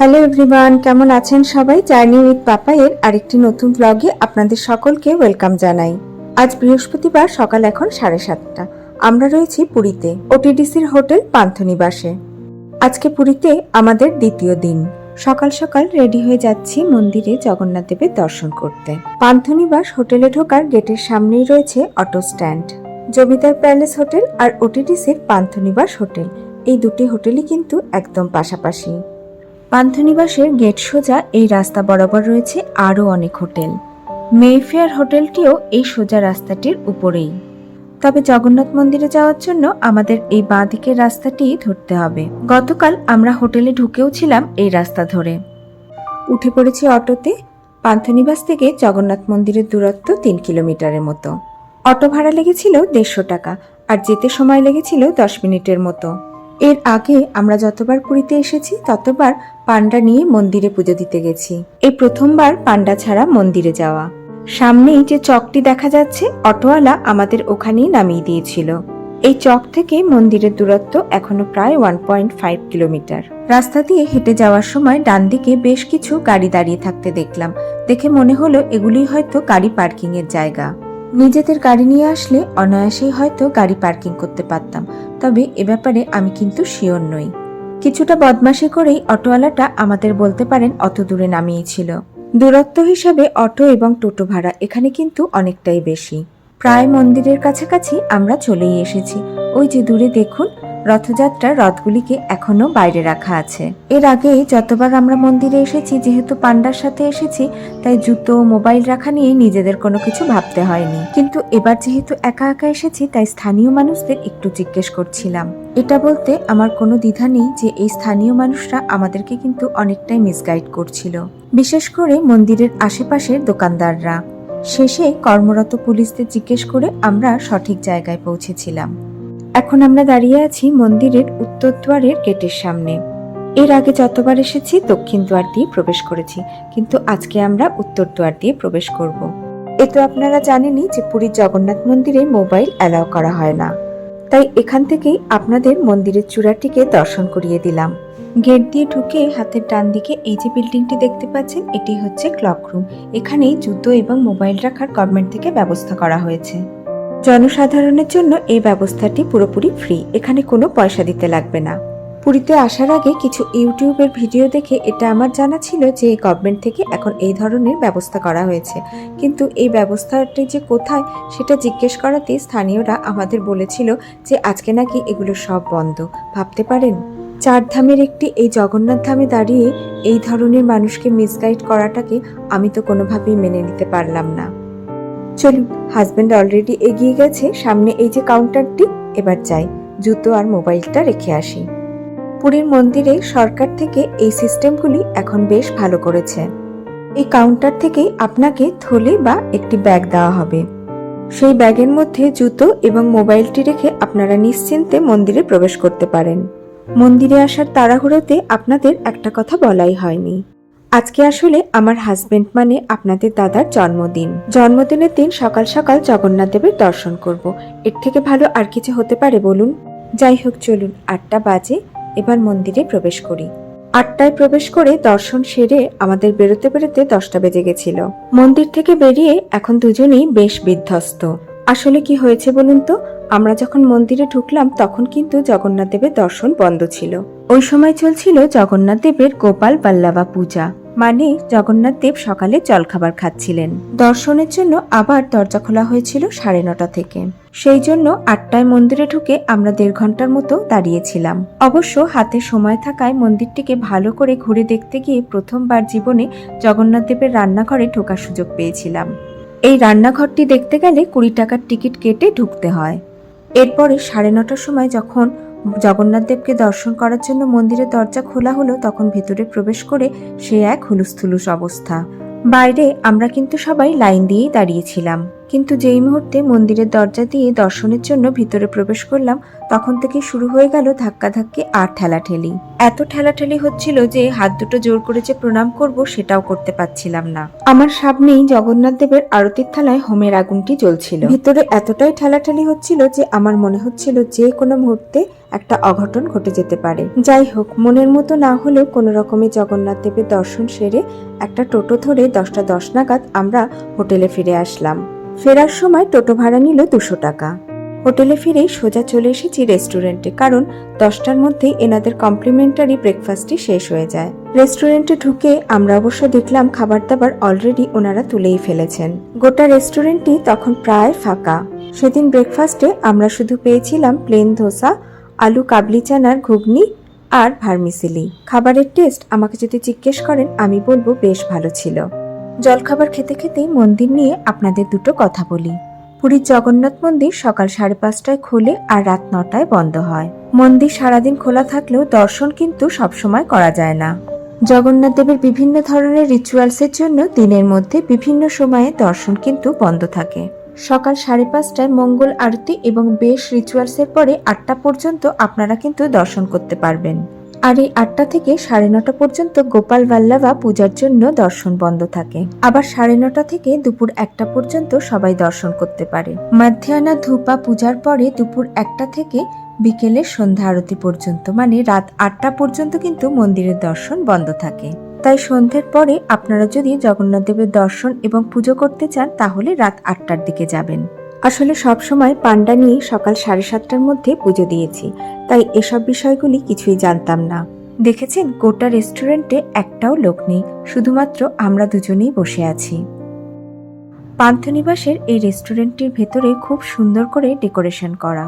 Hello everyone, কেমন আছেন সবাই? জার্নি উইথ পাপা এর আরেকটি নতুন ব্লগে আপনাদের সকলকে ওয়েলকাম জানাই। আজ বৃহস্পতিবার, সকাল এখন 7:30। আমরা রয়েছি পুরীতে, ওটিডিসির হোটেল পান্থনিবাসে। আজকে পুরীতে আমাদের দ্বিতীয় দিন। সকাল সকাল রেডি হয়ে যাচ্ছি মন্দিরে জগন্নাথ দেবের দর্শন করতে। পান্থনিবাস হোটেলে ঢোকার গেটের সামনেই রয়েছে অটো স্ট্যান্ড। জমিদার প্যালেস হোটেল আর ওটিডিসির পান্থনিবাস হোটেল, এই দুটি হোটেলই কিন্তু একদম পাশাপাশি। পান্থনিবাসের গেট সোজা এই রাস্তা বরাবর রয়েছে আরও অনেক হোটেল। মেফেয়ার হোটেলটিও এই সোজা রাস্তাটির উপরেই। তবে জগন্নাথ মন্দিরে যাওয়ার জন্য আমাদের এই বাঁ দিকের রাস্তাটি ধরতে হবে। গতকাল আমরা হোটেলে ঢুকেও ছিলাম এই রাস্তা ধরে। উঠে পড়েছি অটোতে। পান্থনিবাস থেকে জগন্নাথ মন্দিরের দূরত্ব 3 কিলোমিটারের মতো। অটো ভাড়া লেগেছিল 150 টাকা, আর যেতে সময় লেগেছিল 10 মিনিটের মতো। এর আগে আমরা যতবার পুরীতে এসেছি ততবার পান্ডা নিয়ে মন্দিরে পুজো দিতে গেছি। এই প্রথমবার পান্ডা ছাড়া মন্দিরে যাওয়া। সামনেই যে চকটি দেখা যাচ্ছে, অটোওয়ালা আমাদের ওখানেই নামিয়ে দিয়েছিল। এই চক থেকে মন্দিরের দূরত্ব এখনো প্রায় 1.5 কিলোমিটার। রাস্তা দিয়ে হেঁটে যাওয়ার সময় ডান দিকে বেশ কিছু গাড়ি দাঁড়িয়ে থাকতে দেখলাম। দেখে মনে হলো এগুলি হয়তো গাড়ি পার্কিং এর জায়গা। নিজেদের গাড়ি নিয়ে আসলে অনায়াসেই হয়তো গাড়ি পার্কিং করতে পারতাম, তবে এ ব্যাপারে আমি কিন্তু শিওর নই। কিছুটা বদমাশি করেই অটোওয়ালাটা আমাদের বলতে পারেন অত দূরে নামিয়েছিল। দূরত্ব হিসাবে অটো এবং টোটো ভাড়া এখানে কিন্তু অনেকটাই বেশি। প্রায় মন্দিরের কাছাকাছি আমরা চলেই এসেছি। ওই যে দূরে দেখুন, রথযাত্রার রথগুলিকে এখনো বাইরে রাখা আছে। এর আগে যতবার আমরা মন্দিরে এসেছি, যেহেতু পান্ডার সাথে এসেছি, তাই জুতো, মোবাইল রাখা নিয়ে নিজেদের কোনো কিছু ভাবতে হয়নি। কিন্তু এবার যেহেতু একা একা এসেছি, তাই স্থানীয় মানুষদের একটু জিজ্ঞেস করছিলাম। এটা বলতে আমার কোনো দ্বিধা নেই যে এই স্থানীয় মানুষরা আমাদেরকে কিন্তু অনেকটাই মিসগাইড করছিল, বিশেষ করে মন্দিরের আশেপাশের দোকানদাররা। শেষে কর্মরত পুলিশদের জিজ্ঞেস করে আমরা সঠিক জায়গায় পৌঁছেছিলাম। এখন আমরা দাঁড়িয়ে আছি মন্দিরের উত্তর দ্বারের গেটের সামনে। এর আগে যতবার এসেছি দক্ষিণ দ্বার দিয়ে প্রবেশ করেছি, কিন্তু আজকে আমরা উত্তর দ্বার দিয়ে প্রবেশ করব। এ তো আপনারা জানেনই যে পুরীর জগন্নাথ মন্দিরে মোবাইল অ্যালাউ করা হয় না, তাই এখান থেকেই আপনাদের মন্দিরের চূড়াটিকে দর্শন করিয়ে দিলাম। গেট দিয়ে ঢুকে হাতের ডান দিকে এই যে বিল্ডিংটি দেখতে পাচ্ছেন, এটি হচ্ছে ক্লক রুম। এখানেই জুতো এবং মোবাইল রাখার গভর্নমেন্ট থেকে ব্যবস্থা করা হয়েছে। জনসাধারণের জন্য এই ব্যবস্থাটি পুরোপুরি ফ্রি, এখানে কোনো পয়সা দিতে লাগবে না। পুরীতে আসার আগে কিছু ইউটিউবের ভিডিও দেখে এটা আমার জানা ছিল যে গভর্নমেন্ট থেকে এখন এই ধরনের ব্যবস্থা করা হয়েছে, কিন্তু এই ব্যবস্থাটি যে কোথায় সেটা জিজ্ঞেস করাতে স্থানীয়রা আমাদের বলেছিল যে আজকে নাকি এগুলো সব বন্ধ। ভাবতে পারেন, 4 ধামের একটি এই জগন্নাথ ধামে দাঁড়িয়ে এই ধরনের মানুষকে মিসগাইড করাটাকে আমি তো কোনোভাবেই মেনে নিতে পারলাম না। চলুন, হাজবেন্ড অলরেডি এগিয়ে গেছে সামনে এই যে কাউন্টারটি, এবার যাই, জুতো আর মোবাইলটা রেখে আসি। পুরীর মন্দিরে সরকার থেকে এই সিস্টেমগুলি এখন বেশ ভালো করেছে। এই কাউন্টার থেকেই আপনাকে থলে বা একটি ব্যাগ দেওয়া হবে। সেই ব্যাগের মধ্যে জুতো এবং মোবাইলটি রেখে আপনারা নিশ্চিন্তে মন্দিরে প্রবেশ করতে পারেন। মন্দিরে আসার তাড়াহুড়োতে আপনাদের একটা কথা বলাই হয়নি। আজকে আসলে আমার হাজবেন্ড মানে আপনাদের দাদার জন্মদিন। জন্মদিনের দিন সকাল সকাল জগন্নাথ দেবের দর্শন করব। এর থেকে ভালো আর কিছু হতে পারে বলুন? যাই হোক, চলুন, 8টা বাজে, এবার মন্দিরে প্রবেশ করি। 8টায় প্রবেশ করে দর্শন সেরে আমাদের বেরোতে বেরোতে 10টা বেজে গেছিল। মন্দির থেকে বেরিয়ে এখন দুজনেই বেশ বিধ্বস্ত। আসলে কি হয়েছে বলুন তো? আমরা যখন মন্দিরে ঢুকলাম তখন কিন্তু জগন্নাথ দেবের দর্শন বন্ধ ছিল। ওই সময় চলছিল জগন্নাথ দেবের গোপাল বাল্লাবা পূজা, মানে জগন্নাথ দেব সকালে জলখাবার খাচ্ছিলেন। দর্শনের জন্য আবার দরজা খোলা হয়েছিল 9:30 থেকে। সেই জন্য 8টায় মন্দিরে ঢুকে আমরা 1.5 ঘন্টার মতো দাঁড়িয়েছিলাম। অবশ্য হাতে সময় থাকায় মন্দিরটিকে ভালো করে ঘুরে দেখতে গিয়ে প্রথমবার জীবনে জগন্নাথ দেবের রান্নাঘরে ঢোকার সুযোগ পেয়েছিলাম। এই রান্নাঘরটি দেখতে গেলে 20 টাকার টিকিট কেটে ঢুকতে হয়। এরপরে 9:30টার সময় যখন জগন্নাথ দেবকে দর্শন করার জন্য মন্দিরের দরজা খোলা হলো, তখন ভেতরে প্রবেশ করে সে এক হুলুস্থুলুস অবস্থা। বাইরে আমরা কিন্তু সবাই লাইন দিয়েই দাঁড়িয়েছিলাম। কিন্তু যেই মুহূর্তে মন্দিরের দরজা দিয়ে দর্শনের জন্য ভিতরে প্রবেশ করলাম, তখন থেকে শুরু হয়ে গেল ধাক্কাধাক্কি আর ঠেলাঠেলি। এত ঠেলাঠেলি হচ্ছিল যে হাত দুটো জোর করে যে প্রণাম করব সেটাও করতে পারছিলাম না। আমার সামনেই জগন্নাথ দেবের আরতির থালায় হোমের আগুনটি জ্বলছিল। ভিতরে এতটাই ঠেলাঠেলি হচ্ছিল যে আমার মনে হচ্ছিল যে কোনো মুহূর্তে একটা অঘটন ঘটে যেতে পারে। যাই হোক, মনের মতো না হলেও কোনো রকমে জগন্নাথ দেবের দর্শন সেরে একটা টোটো ধরে 10টা 10 নাগাদ আমরা হোটেলে ফিরে আসলাম। ফেরার সময় টোটো ভাড়া নিল 200 টাকা। হোটেলে ফিরেই সোজা চলে এসেছি রেস্টুরেন্টে, কারণ 10টার মধ্যেই এনাদের কমপ্লিমেন্টারি ব্রেকফাস্টটি শেষ হয়ে যায়। রেস্টুরেন্টে ঢুকে আমরা অবশ্য দেখলাম খাবার দাবার অলরেডি ওনারা তুলেই ফেলেছেন। গোটা রেস্টুরেন্টটি তখন প্রায় ফাঁকা। সেদিন ব্রেকফাস্টে আমরা শুধু পেয়েছিলাম প্লেন ধোসা, আলু কাবলি চানার ঘুগনি আর ভার্মিসেলি। খাবারের টেস্ট আমাকে যদি জিজ্ঞেস করেন আমি বলবো বেশ ভালো ছিল। জলখাবার খেতে খেতেই মন্দির নিয়ে আপনাদের দুটো কথা বলি। পুরীর জগন্নাথ মন্দির সকাল 5:30টায় খোলে আর রাত 9টায় বন্ধ হয়। মন্দির সারাদিন খোলা থাকলেও দর্শন কিন্তু সবসময় করা যায় না। জগন্নাথ দেবের বিভিন্ন ধরনের রিচুয়ালসের জন্য দিনের মধ্যে বিভিন্ন সময়ে দর্শন কিন্তু বন্ধ থাকে। সকাল 5:30টায় মঙ্গল আরতি এবং বেশ রিচুয়ালসের পরে 8টা পর্যন্ত আপনারা কিন্তু দর্শন করতে পারবেন। আর এই 8টা থেকে 9:30 পর্যন্ত গোপাল ভাল্লাভা পূজার জন্য দর্শন বন্ধ থাকে। আবার 9:30 থেকে দুপুর 1টা পর্যন্ত সবাই দর্শন করতে পারে। মাধ্যাহ্ন ধূপা পূজার পরে দুপুর 1টা থেকে বিকেলের সন্ধ্যা আরতি পর্যন্ত, মানে রাত 8টা পর্যন্ত কিন্তু মন্দিরের দর্শন বন্ধ থাকে। তাই সন্ধ্যের পরে আপনারা যদি জগন্নাথ দেবের দর্শন এবং পুজো করতে চান তাহলে রাত 8টার দিকে যাবেন। আসলে সবসময় পান্ডা নিয়ে সকাল 7:30টার মধ্যে পুজো দিয়েছি, তাই এসব বিষয়গুলি কিছুই জানতাম না। দেখেছেন, গোটা রেস্টুরেন্টে একটাও লোক নেই, শুধুমাত্র আমরা দুজনেই বসে আছি। পান্থনিবাসের এই রেস্টুরেন্টটির ভেতরে খুব সুন্দর করে ডেকোরেশন করা।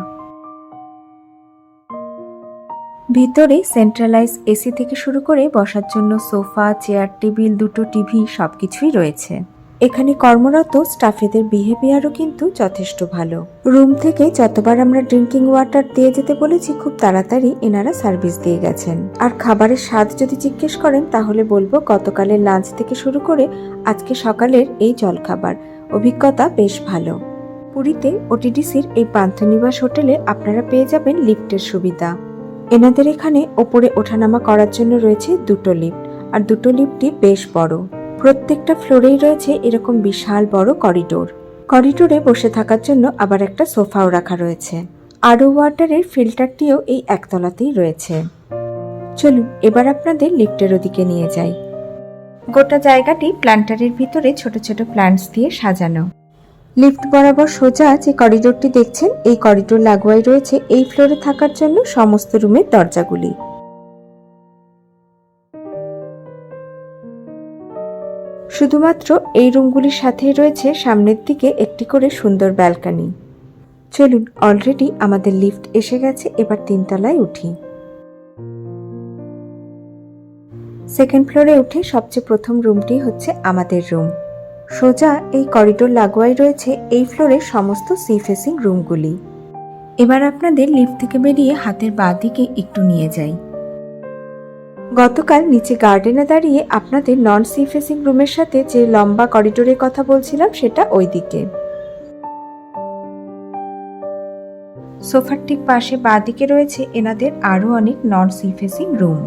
ভিতরে সেন্ট্রালাইজ এসি থেকে শুরু করে বসার জন্য সোফা, চেয়ার, টেবিল, 2টো টিভি সবকিছুই রয়েছে। এখানে কর্মরত স্টাফেদের বিহেভিয়ারও কিন্তু যথেষ্ট ভালো। রুম থেকে যতবার আমরা ড্রিঙ্কিং ওয়াটার দিয়ে যেতে বলেছি খুব তাড়াতাড়ি এনারা সার্ভিস দিয়ে গেছেন। আর খাবারের স্বাদ যদি জিজ্ঞেস করেন তাহলে বলবো গতকালের লাঞ্চ থেকে শুরু করে আজকে সকালের এই জলখাবার অভিজ্ঞতা বেশ ভালো। পুরীতে ওটিডিসির এই পান্থনিবাস হোটেলে আপনারা পেয়ে যাবেন লিফটের সুবিধা। এনাদের এখানে ওপরে ওঠানামা করার জন্য রয়েছে 2টো লিফট, আর 2টো লিফটই বেশ বড়। প্রত্যেকটা ফ্লোরেই রয়েছে এরকম বিশাল বড় করিডোর। করিডোরে বসে থাকার জন্য আবার একটা সোফাও রাখা রয়েছে। আরও ওয়াটারের ফিল্টারটিও এই একতলাতেই রয়েছে। চলুন এবার আপনাদের লিফটের ওদিকে নিয়ে যাই। গোটা জায়গাটি প্ল্যান্টারের ভিতরে ছোট ছোট প্ল্যান্টস দিয়ে সাজানো। লিফট বরাবর সোজা যে করিডোরটি দেখছেন, এই করিডোর লাগোয়াই রয়েছে এই ফ্লোরে থাকার জন্য সমস্ত রুমের দরজাগুলি। শুধুমাত্র এই রুমগুলির সাথেই রয়েছে সামনের দিকে একটি করে সুন্দর ব্যালকনি। চলুন, অলরেডি আমাদের লিফট এসে গেছে, এবার 3 তলায় উঠি। সেকেন্ড ফ্লোরে উঠে সবচেয়ে প্রথম রুমটি হচ্ছে আমাদের রুম। সোজা এই করিডোর লাগোয়াই রয়েছে এই ফ্লোরের সমস্ত সি ফেসিং রুমগুলি। এবার আপনাদের লিফট থেকে বেরিয়ে হাতের বাঁ দিকে একটু নিয়ে যাই। গতকাল নিচে গার্ডেনে দাঁড়িয়ে আপনাদের নন সি ফেসিং রুমের সাথে যে লম্বা করিডোরের কথা বলছিলাম সেটা ওই দিকে। সোফার ঠিক পাশে বাঁ দিকে রয়েছে এনাদের আরো অনেক নন সি ফেসিং রুম।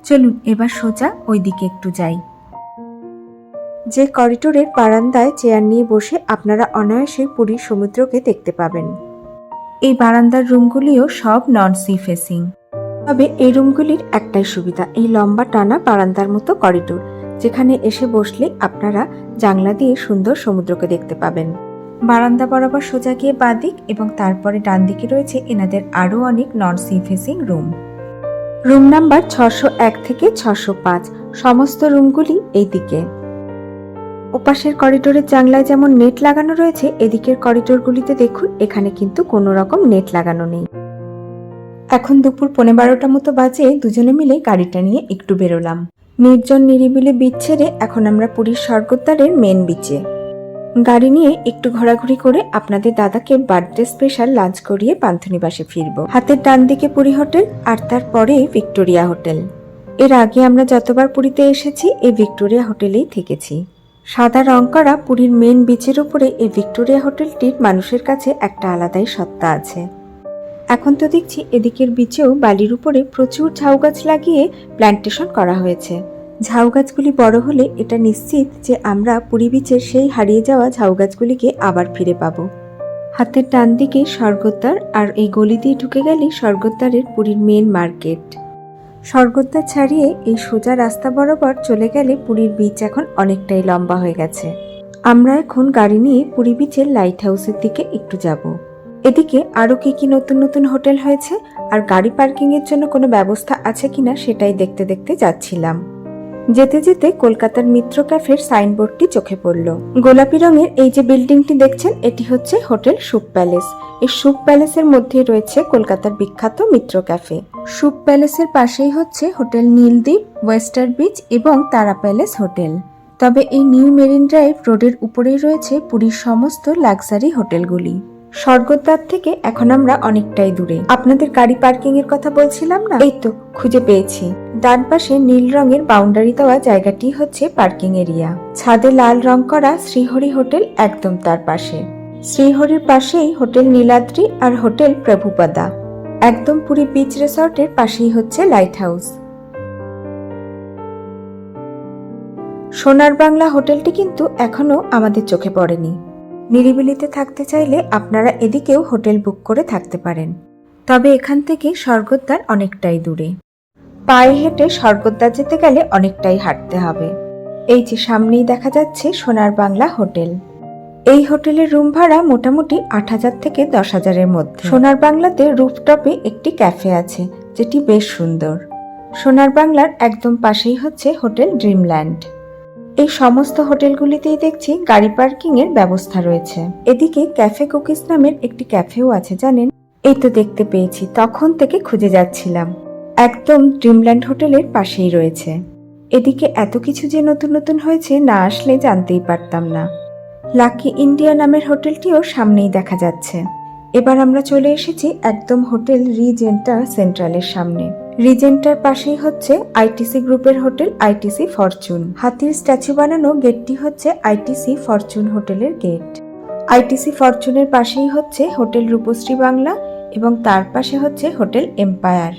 চলুন এবার সোজা ওই দিকে একটু যাই। যে করিডোরের বারান্দায় চেয়ার নিয়ে বসে আপনারা অনায়াসে পুরীর সমুদ্রকে দেখতে পাবেন। এই বারান্দার রুমগুলিও সব নন সি ফেসিং। তবে এই রুমগুলির একটাই সুবিধা, এই লম্বা টানা বারান্দার মতো করিডোর, যেখানে এসে বসলে আপনারা জানলা দিয়ে সুন্দর সমুদ্রকে দেখতে পাবেন। বারান্দা বরাবর সোজা গিয়ে বাঁদিক এবং তারপরে ডান দিকে রয়েছে এনাদের আরো অনেক non sea facing room. Room number 601 থেকে 605, সমস্ত রুমগুলি এই দিকে। ওপাশের করিডোরের জানলায় যেমন নেট লাগানো রয়েছে, এদিকের করিডোরগুলিতে দেখুন এখানে কিন্তু কোনো রকম নেট লাগানো নেই। এখন দুপুর 12:15 মতো বাজে, দুজনে মিলে গাড়িটা নিয়ে একটু বেরোলাম। নির্জন নিরিবিলি বিচ ছেড়ে এখন আমরা পুরীর স্বর্গদ্বারের মেন বিচে। গাড়ি নিয়ে একটু ঘোরাঘুরি করে আপনাদের দাদাকে বার্থডে স্পেশাল লাঞ্চ করিয়ে পান্থনিবাসে ফিরব। হাতের ডান দিকে পুরী হোটেল আর তারপরে ভিক্টোরিয়া হোটেল। এর আগে আমরা যতবার পুরীতে এসেছি এই ভিক্টোরিয়া হোটেলেই থেকেছি। সাদা রং করা পুরীর মেন বিচের উপরে এই ভিক্টোরিয়া হোটেলটির মানুষের কাছে একটা আলাদাই সত্তা আছে। এখন তো দেখছি এদিকের বিচেও বালির উপরে প্রচুর ঝাউ গাছ লাগিয়ে প্ল্যান্টেশন করা হয়েছে। ঝাউ গাছগুলি বড় হলে এটা নিশ্চিত যে আমরা পুরী বিচের সেই হারিয়ে যাওয়া ঝাউ গাছগুলিকে আবার ফিরে পাব। হাতের ডান দিকে স্বর্গদ্বার, আর এই গলি দিয়ে ঢুকে গেলেই স্বর্গদ্বারের পুরীর মেন মার্কেট। স্বর্গদ্বার ছাড়িয়ে এই সোজা রাস্তা বরাবর চলে গেলে পুরীর বিচ এখন অনেকটাই লম্বা হয়ে গেছে। আমরা এখন গাড়ি নিয়ে পুরী বিচের লাইট হাউসের দিকে একটু যাব। এদিকে আরো কি নতুন নতুন হোটেল হয়েছে আর গাড়ি পার্কিং এর জন্য কোনো ব্যবস্থা আছে কিনা সেটাই দেখতে দেখতে যাচ্ছিলাম। যেতে যেতে কলকাতার মিত্র ক্যাফের সাইনবোর্ডটি চোখে পড়ল। গোলাপি রঙের এই যে বিল্ডিংটি দেখছেন এটি হচ্ছে হোটেল সুপ প্যালেস। এই সুপ প্যালেসের মধ্যে রয়েছে কলকাতার বিখ্যাত মিত্র ক্যাফে। সুপ প্যালেসের পাশেই হচ্ছে হোটেল নীলদ্বীপ, ওয়েস্টার বিচ এবং তারা প্যালেস হোটেল। তবে এই নিউ মেরিন ড্রাইভ রোডের উপরেই রয়েছে পুরীর সমস্ত লাক্সারি হোটেলগুলি। স্বর্গদ্বার থেকে এখন আমরা অনেকটাই দূরে। আপনাদের গাড়ি পার্কিং এর কথা বলছিলাম না, এই তো খুঁজে পেয়েছি। ডান পাশে নীল রঙের বাউন্ডারি দেওয়া জায়গাটি হচ্ছে পার্কিং এরিয়া। ছাদে লাল রং করা শ্রীহরি হোটেল একদম তার পাশে। শ্রীহরির পাশেই হোটেল নীলাদ্রি আর হোটেল প্রভুপাদা। একদম পুরী বিচ রিসর্টের পাশেই হচ্ছে লাইট হাউস। সোনার বাংলা হোটেলটি কিন্তু এখনো আমাদের চোখে পড়েনি। নিরিবিলিতে থাকতে চাইলে আপনারা এদিকেও হোটেল বুক করে থাকতে পারেন। তবে এখান থেকে স্বর্গদ্বার অনেকটাই দূরে। পায়ে হেঁটে স্বর্গদ্বার যেতে গেলে অনেকটাই হাঁটতে হবে। এই যে সামনেই দেখা যাচ্ছে সোনার বাংলা হোটেল। এই হোটেলের রুম ভাড়া মোটামুটি 8,000 থেকে 10,000-এর মধ্যে। সোনার বাংলাতে রুফটপে একটি ক্যাফে আছে যেটি বেশ সুন্দর। সোনার বাংলার একদম পাশেই হচ্ছে হোটেল ড্রিমল্যান্ড। এই সমস্ত হোটেলগুলিতেই দেখছি গাড়ি পার্কিং এর ব্যবস্থা রয়েছে। এদিকে ক্যাফে কুকিজ নামের একটি ক্যাফেও আছে জানেন। এই তো দেখতে পেয়েছি, তখন থেকে খুঁজে যাচ্ছিলাম। একদম ড্রিমল্যান্ড হোটেলের পাশেই রয়েছে। এদিকে এত কিছু যে নতুন নতুন হয়েছে না আসলে জানতেই পারতাম না। লাকি ইন্ডিয়া নামের হোটেলটিও সামনেই দেখা যাচ্ছে। এবার আমরা চলে এসেছি একদম হোটেল রিজেন্টা সেন্ট্রালের সামনে। রিজেন্টার পাশেই হচ্ছে আইটিসি গ্রুপের হোটেল আইটিসি ফরচুন। হাতির স্ট্যাচু বানানো গেটটি হচ্ছে আইটিসি ফরচুন হোটেলের গেট। আইটিসি ফরচুনের পাশেই হচ্ছে হোটেল রূপশ্রী বাংলা এবং তার পাশে হচ্ছে হোটেল এম্পায়ার।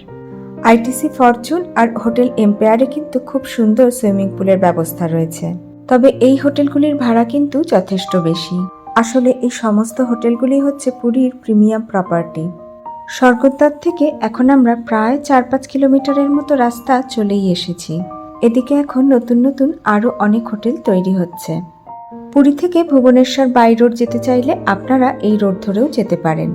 আইটিসি ফরচুন আর হোটেল এম্পায়ারে কিন্তু খুব সুন্দর সুইমিং পুলের ব্যবস্থা রয়েছে। তবে এই হোটেলগুলির ভাড়া কিন্তু যথেষ্ট বেশি। আসলে এই সমস্ত হোটেলগুলি হচ্ছে পুরীর প্রিমিয়াম প্রপার্টি। স্বর্গদ্বার থেকে এখন আমরা প্রায় 4-5 কিলোমিটারের মতো রাস্তা চলেই এসেছি। এদিকে এখন নতুন নতুন আরো অনেক হোটেল তৈরি হচ্ছে। পুরী থেকে ভুবনেশ্বর বাই রোড যেতে চাইলে আপনারা এই রোড ধরেও যেতে পারেন।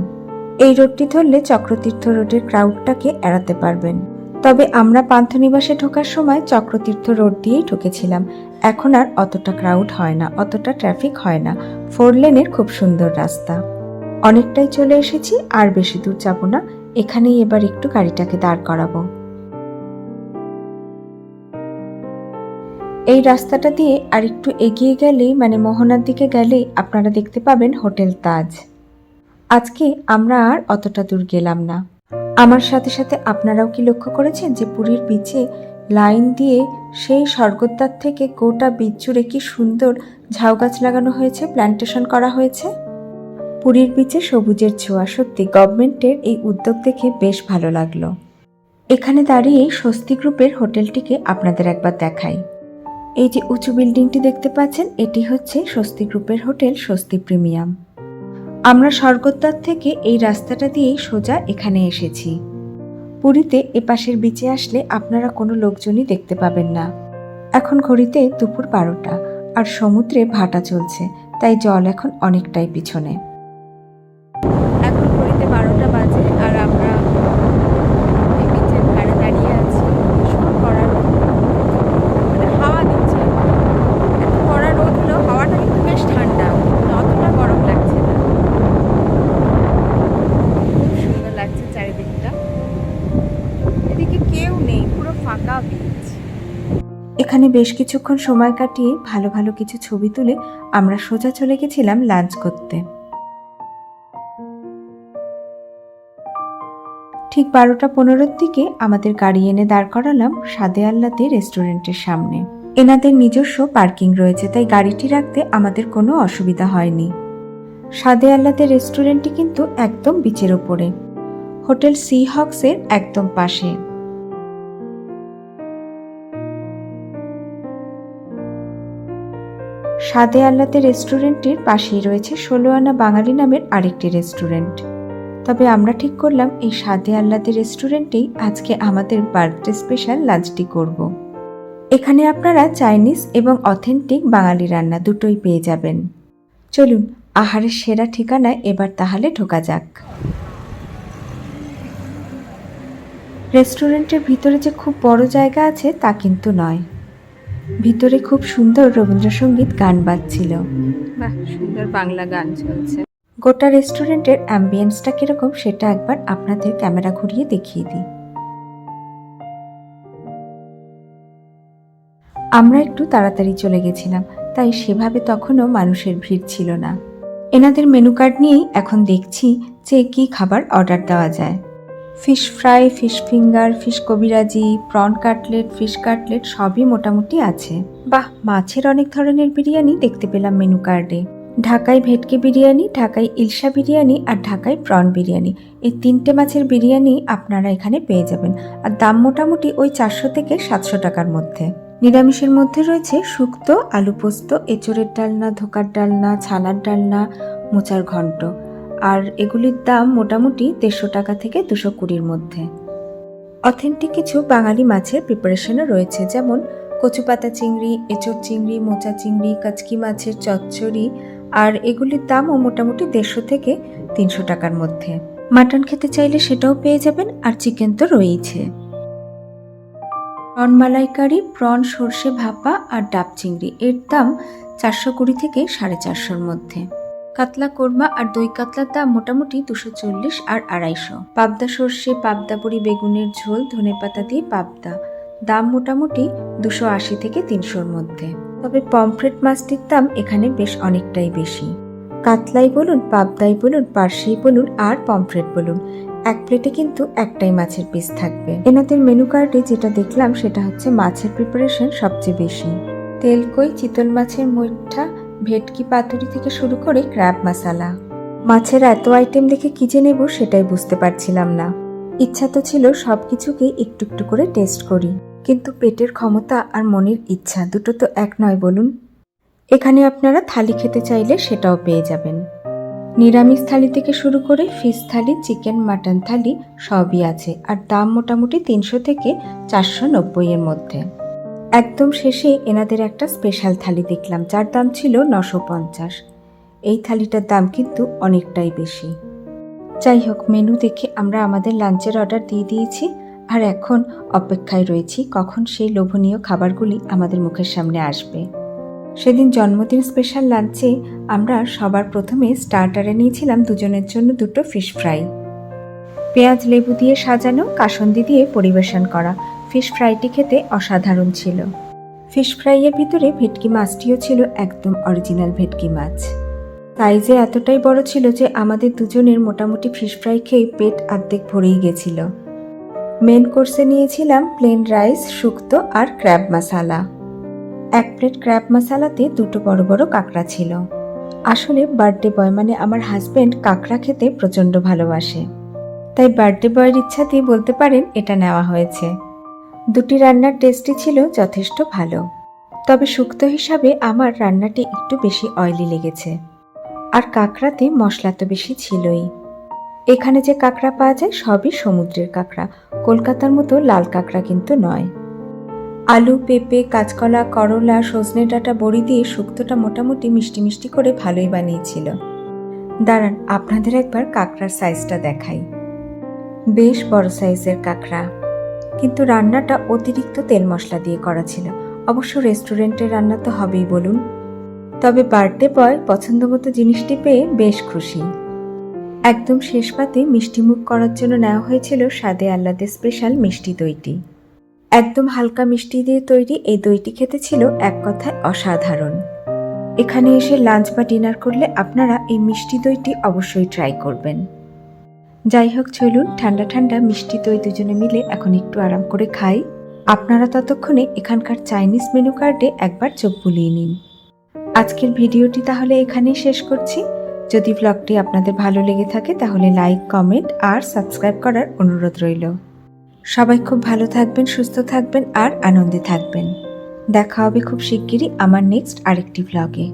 এই রোডটি ধরলে চক্রতীর্থ রোডের ক্রাউডটাকে এড়াতে পারবেন। তবে আমরা পান্থনিবাসে ঢোকার সময় চক্রতীর্থ রোড দিয়েই ঢুকেছিলাম। এখন আর অতটা ক্রাউড হয় না, অতটা ট্রাফিক হয় না। 4 লেনের খুব সুন্দর রাস্তা। অনেকটাই চলে এসেছি, আর বেশি দূর যাব না। এখানেই এবার একটু গাড়িটাকে দাঁড় করাবো। এই রাস্তাটা দিয়ে আর একটু এগিয়ে গেলেই মানে মোহনার দিকে গেলেই আপনারা দেখতে পাবেন হোটেল তাজ। আজকে আমরা আর অতটা দূর গেলাম না। আমার সাথে সাথে আপনারাও কি লক্ষ্য করেছেন যে পুরীর বিচে লাইন দিয়ে সেই স্বর্গদ্বার থেকে গোটা বিচ জুড়ে কি সুন্দর ঝাউ গাছ লাগানো হয়েছে, প্ল্যান্টেশন করা হয়েছে। পুরীর বিচে সবুজের ছোঁয়া, সত্যি গভর্নমেন্টের এই উদ্যোগ দেখে বেশ ভালো লাগলো। এখানে দাঁড়িয়ে স্বস্তি গ্রুপের হোটেলটিকে আপনাদের একবার দেখাই। এই যে উঁচু বিল্ডিংটি দেখতে পাচ্ছেন এটি হচ্ছে স্বস্তি গ্রুপের হোটেল স্বস্তি প্রিমিয়াম। আমরা স্বর্গদ্বার থেকে এই রাস্তাটা দিয়েই সোজা এখানে এসেছি। পুরীতে এপাশের বিচে আসলে আপনারা কোনো লোকজনই দেখতে পাবেন না। এখন ঘড়িতে দুপুর 12টা আর সমুদ্রে ভাটা চলছে, তাই জল এখন অনেকটাই পিছনে। এখন ঘড়িতে 12টা বাজে আর আমরা এই বিচের ধারে দাঁড়িয়ে আছি। ভীষণ কড়া রোদ, মানে হাওয়া দিচ্ছে। এত কড়া রোদ হলেও হাওয়াটা কিন্তু বেশ ঠান্ডা, অতটা গরম লাগছে না। খুব সুন্দর লাগছে চারিদিকটা। এদিকে কেউ নেই, পুরো ফাঁকা বিচ। এখানে বেশ কিছুক্ষণ সময় কাটিয়ে ভালো ভালো কিছু ছবি তুলে আমরা সোজা চলে গেছিলাম লাঞ্চ করতে। ঠিক 12টা 15-র দিকে আমাদের গাড়ি এনে দাঁড় করালাম স্বাদে আহ্লাদে রেস্টুরেন্টের সামনে। এনাদের নিজস্ব পার্কিং রয়েছে, তাই গাড়িটি রাখতে আমাদের কোনো অসুবিধা হয়নি। স্বাদে আহ্লাদে রেস্টুরেন্টটি কিন্তু একদম বিচের ওপরে, হোটেল সি হক্সের একদম পাশে। স্বাদে আহ্লাদে রেস্টুরেন্টটির পাশেই রয়েছে 16 আনা বাঙালি নামের আরেকটি রেস্টুরেন্ট। তবে আমরা ঠিক করলাম এই স্বাদে আহ্লাদে রেস্টুরেন্টেই আজকে আমাদের বার্থডে স্পেশাল লাঞ্চটি করব। এখানে আপনারা চাইনিজ এবং অথেন্টিক বাঙালি রান্না দুটোই পেয়ে যাবেন। চলুন আহারের সেরা ঠিকানায় এবার তাহলে ঢোকা যাক। রেস্টুরেন্টের ভিতরে যে খুব বড় জায়গা আছে তা কিন্তু নয়, ভিতরে খুব সুন্দর রবীন্দ্রসঙ্গীত গান বাজছিল। বাহ, সুন্দর বাংলা গান চলছে। গোটা রেস্টুরেন্টের অ্যাম্বিয়েন্সটা কিরকম সেটা একবার আপনাদের ক্যামেরা ঘুরিয়ে দেখিয়ে দিই। আমরা একটু তাড়াতাড়ি চলে গেছিলাম, তাই সেভাবে তখনও মানুষের ভিড় ছিল না। এনাদের মেনু কার্ড নিয়েই এখন দেখছি যে কি খাবার অর্ডার দেওয়া যায়। Fish fry, fish finger, fish কবিরাজি, প্রন কাটলেট, ফিশ কাটলেট সবই মোটামুটি আছে। বাহ, মাছের অনেক ধরনের বিরিয়ানি দেখতে পেলাম মেনু কার্ডে। ঢাকাই ভেটকি বিরিয়ানি, ঢাকাই ইলশা বিরিয়ানি আর ঢাকাই প্রন বিরিয়ানি, এই 3টে মাছের বিরিয়ানি আপনারা এখানে পেয়ে যাবেন। আর দাম মোটামুটি ওই 400 থেকে 700 টাকার মধ্যে। নিরামিষের মধ্যে রয়েছে শুক্তো, আলু পোস্ত, এঁচোড়ের ডালনা, ধোকার ডালনা, ছানার ডালনা, মোচার ঘন্ট, আর এগুলির দাম মোটামুটি 150 টাকা থেকে 220-র মধ্যে। অথেন্টিক কিছু বাঙালি মাছের প্রিপারেশনও রয়েছে, যেমন কচুপাতা চিংড়ি, এঁচোড় চিংড়ি, মোচা চিংড়ি, কাচকি মাছের চচ্চড়ি, আর এগুলির দামও মোটামুটি 150 থেকে 300 টাকার মধ্যে। মাটন খেতে চাইলে সেটাও পেয়ে যাবেন, আর চিকেন তো রয়েইছে। প্রন মালাইকারি, প্রন সর্ষে ভাপা আর ডাব চিংড়ি, এর দাম 420 থেকে 450-র মধ্যে। কাতলা কোরমা আর দই কাতলার দাম মোটামুটি 240 আর 250। পাবদা সর্ষে, পাবদা বড়ি, বেগুনের ঝোল, ধনেপাতা দিয়ে পাবদা, দাম মোটামুটি 280 থেকে 300-র মধ্যে। তবে পমফ্রেট মাছটির দাম এখানে বেশ অনেকটাই বেশি। কাতলাই বলুন, পাবদাই বলুন, পার্শি বলুন আর পমফ্রেট বলুন, এক প্লেটে কিন্তু একটাই মাছের পিস থাকবে। এনাদের মেনু কার্ডে যেটা দেখলাম সেটা হচ্ছে মাছের প্রিপারেশন সবচেয়ে বেশি। তেলকই, চিতল মাছের মুইঠা, ভেটকি পাতুরি থেকে শুরু করে ক্র্যাব মশালা। মাছের এত আইটেম দেখে কি যে নেব সেটাই বুঝতে পারছিলাম না। ইচ্ছা তো ছিল সবকিছুকে একটু একটু করে টেস্ট করি, কিন্তু পেটের ক্ষমতা আর মনের ইচ্ছা দুটো তো এক নয় বলুন। এখানে আপনারা থালি খেতে চাইলে সেটাও পেয়ে যাবেন। নিরামিষ থালি থেকে শুরু করে ফিশ থালি, চিকেন, মাটন থালি সবই আছে, আর দাম মোটামুটি 300 থেকে 490-এর মধ্যে। একদম শেষে এনাদের একটা স্পেশাল থালি দেখলাম, যার দাম ছিল 950। এই থালিটার দাম কিন্তু অনেকটাই বেশি। যাই হোক, মেনু দেখে আমরা আমাদের লাঞ্চের অর্ডার দিয়ে দিয়েছি, আর এখন অপেক্ষায় রয়েছি কখন সেই লোভনীয় খাবারগুলি আমাদের মুখের সামনে আসবে। সেদিন জন্মদিন স্পেশাল লাঞ্চে আমরা সবার প্রথমে স্টার্টারে নিয়েছিলাম দুজনের জন্য 2টো ফিশ ফ্রাই। পেঁয়াজ লেবু দিয়ে সাজানো, কাসন্দি দিয়ে পরিবেশন করা ফিশ ফ্রাইটি খেতে অসাধারণ ছিল। ফিশ ফ্রাইয়ের ভিতরে ভেটকি মাছটিও ছিল একদম অরিজিনাল ভেটকি মাছ। সাইজে এতটাই বড় ছিল যে আমাদের দুজনের মোটামুটি ফিশ ফ্রাই খেয়ে পেট অর্ধেক ভরেই গেছিল। মেন কোর্সে নিয়েছিলাম প্লেন রাইস, শুক্তো আর ক্র্যাব মশালা। 1 প্লেট ক্র্যাব মশালাতে 2টো বড় বড় কাঁকড়া ছিল। আসলে বার্থডে বয় মানে আমার হাজবেন্ড কাঁকড়া খেতে প্রচণ্ড ভালোবাসে, তাই বার্থডে বয়ের ইচ্ছাতেই বলতে পারেন এটা নেওয়া হয়েছে। 2টি রান্নার টেস্টই ছিল যথেষ্ট ভালো, তবে শুক্তো হিসাবে আমার রান্নাটি একটু বেশি অয়েলি লেগেছে, আর কাঁকড়াতে মশলা তো বেশি ছিলই। এখানে যে কাঁকড়া পাওয়া যায় সবই সমুদ্রের কাঁকড়া, কলকাতার মতো লাল কাঁকড়া কিন্তু নয়। আলু, পেঁপে, কাঁচকলা, করলা, সজনে ডাঁটা, বড়ি দিয়ে শুক্তোটা মোটামুটি মিষ্টি মিষ্টি করে ভালোই বানিয়েছিল। দাঁড়ান আপনাদের একবার কাঁকড়ার সাইজটা দেখাই। বেশ বড় সাইজের কাঁকড়া, কিন্তু রান্নাটা অতিরিক্ত তেল মশলা দিয়ে করা ছিল। অবশ্য রেস্টুরেন্টের রান্না তো হবেই বলুন। তবে বার্থডে বয় পছন্দ মতো জিনিসটি পেয়ে বেশ খুশি। একদম শেষ পাতে মিষ্টি মুখ করার জন্য নেওয়া হয়েছিল স্বাদে আহ্লাদের স্পেশাল মিষ্টি দইটি। একদম হালকা মিষ্টি দিয়ে তৈরি এই দইটি খেতে ছিল এক কথায় অসাধারণ। এখানে এসে লাঞ্চ বা ডিনার করলে আপনারা এই মিষ্টি দইটি অবশ্যই ট্রাই করবেন। যাই হোক, চলুন ঠান্ডা ঠান্ডা মিষ্টি দই দুজনে মিলে এখন একটু আরাম করে খাই। আপনারা ততক্ষণে এখানকার চাইনিজ মেনু কার্ডে একবার চোখ বুলিয়ে নিন। আজকের ভিডিওটি তাহলে এখানেই শেষ করছি। যদি ব্লগটি আপনাদের ভালো লেগে থাকে তাহলে লাইক, কমেন্ট আর সাবস্ক্রাইব করার অনুরোধ রইল। সবাই খুব ভালো থাকবেন, সুস্থ থাকবেন আর আনন্দে থাকবেন। দেখা হবে খুব শিগগিরই আমার নেক্সট আরেকটি ব্লগে।